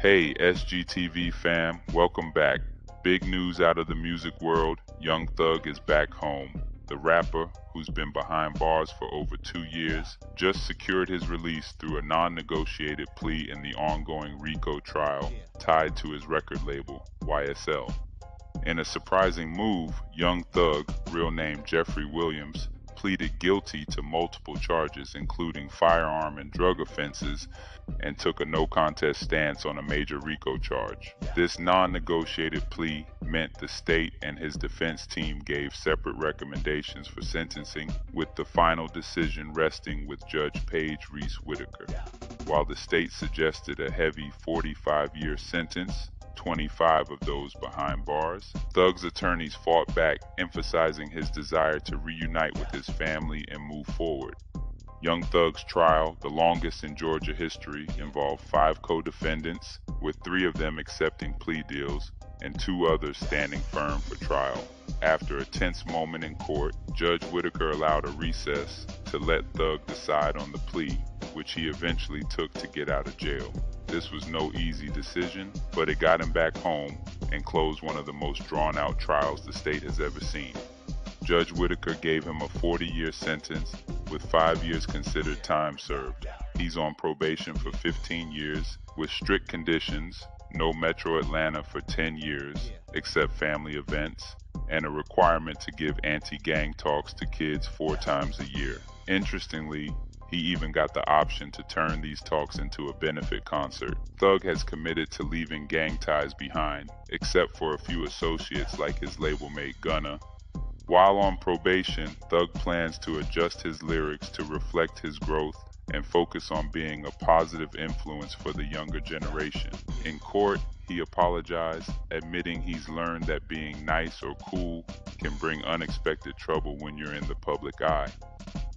Hey SGTV fam, welcome back. Big news out of the music world, Young Thug is back home. The rapper, who's been behind bars for over 2 years, just secured his release through a non-negotiated plea in the ongoing RICO trial tied to his record label, YSL. In a surprising move, Young Thug, real name Jeffrey Williams, pleaded guilty to multiple charges including firearm and drug offenses and took a no contest stance on a major RICO charge. This non-negotiated plea meant the state and his defense team gave separate recommendations for sentencing, with the final decision resting with Judge Paige Reese Whitaker. While the state suggested a heavy 45-year sentence, 25 of those behind bars, Thug's attorneys fought back, emphasizing his desire to reunite with his family and move forward. Young Thug's trial, the longest in Georgia history, involved 5 co-defendants, with 3 of them accepting plea deals and 2 others standing firm for trial. After a tense moment in court, Judge Whitaker allowed a recess to let Thug decide on the plea, which he eventually took to get out of jail. This was no easy decision, but it got him back home and closed one of the most drawn-out trials the state has ever seen. Judge Whitaker gave him a 40-year sentence with 5 years considered time served. He's on probation for 15 years with strict conditions, no Metro Atlanta for 10 years except family events, and a requirement to give anti-gang talks to kids 4 times a year. Interestingly, he even got the option to turn these talks into a benefit concert. Thug has committed to leaving gang ties behind, except for a few associates like his label mate Gunna. While on probation, Thug plans to adjust his lyrics to reflect his growth and focus on being a positive influence for the younger generation. In court, he apologized, admitting he's learned that being nice or cool can bring unexpected trouble when you're in the public eye.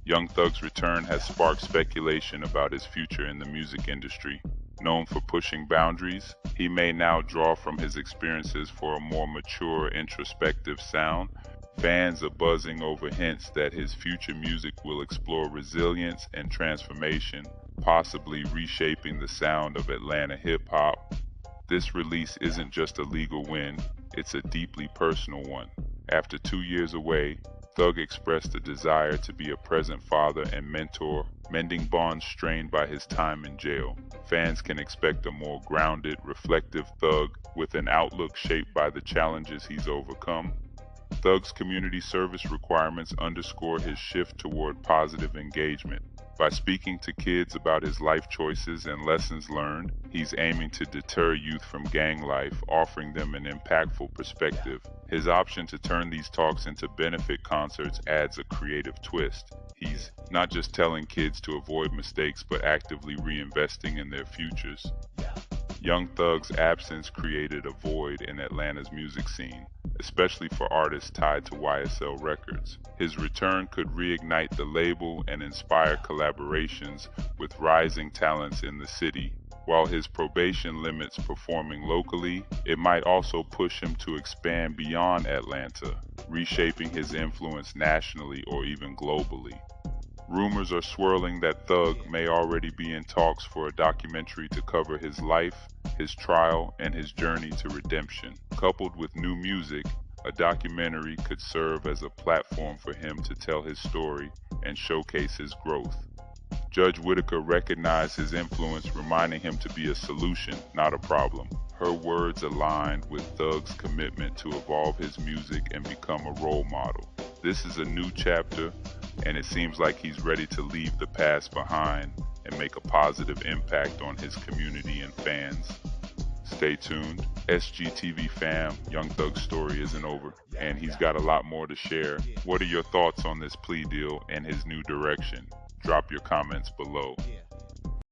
Young Thug's return has sparked speculation about his future in the music industry. Known for pushing boundaries, he may now draw from his experiences for a more mature, introspective sound. Fans are buzzing over hints that his future music will explore resilience and transformation, possibly reshaping the sound of Atlanta hip-hop. This release isn't just a legal win, it's a deeply personal one. After 2 years away, Thug expressed a desire to be a present father and mentor, mending bonds strained by his time in jail. Fans can expect a more grounded, reflective Thug with an outlook shaped by the challenges he's overcome. Thug's community service requirements underscore his shift toward positive engagement. By speaking to kids about his life choices and lessons learned, he's aiming to deter youth from gang life, offering them an impactful perspective. His option to turn these talks into benefit concerts adds a creative twist. He's not just telling kids to avoid mistakes, but actively reinvesting in their futures. Young Thug's absence created a void in Atlanta's music scene, especially for artists tied to YSL Records. His return could reignite the label and inspire collaborations with rising talents in the city. While his probation limits performing locally, it might also push him to expand beyond Atlanta, reshaping his influence nationally or even globally. Rumors are swirling that Thug may already be in talks for a documentary to cover his life, his trial, and his journey to redemption. Coupled with new music, a documentary could serve as a platform for him to tell his story and showcase his growth. Judge Whitaker recognized his influence, reminding him to be a solution, not a problem. Her words aligned with Thug's commitment to evolve his music and become a role model. This is a new chapter, and it seems like he's ready to leave the past behind and make a positive impact on his community and fans. Stay tuned. SGTV fam, Young Thug's story isn't over, and he's got a lot more to share. What are your thoughts on this plea deal and his new direction? Drop your comments below.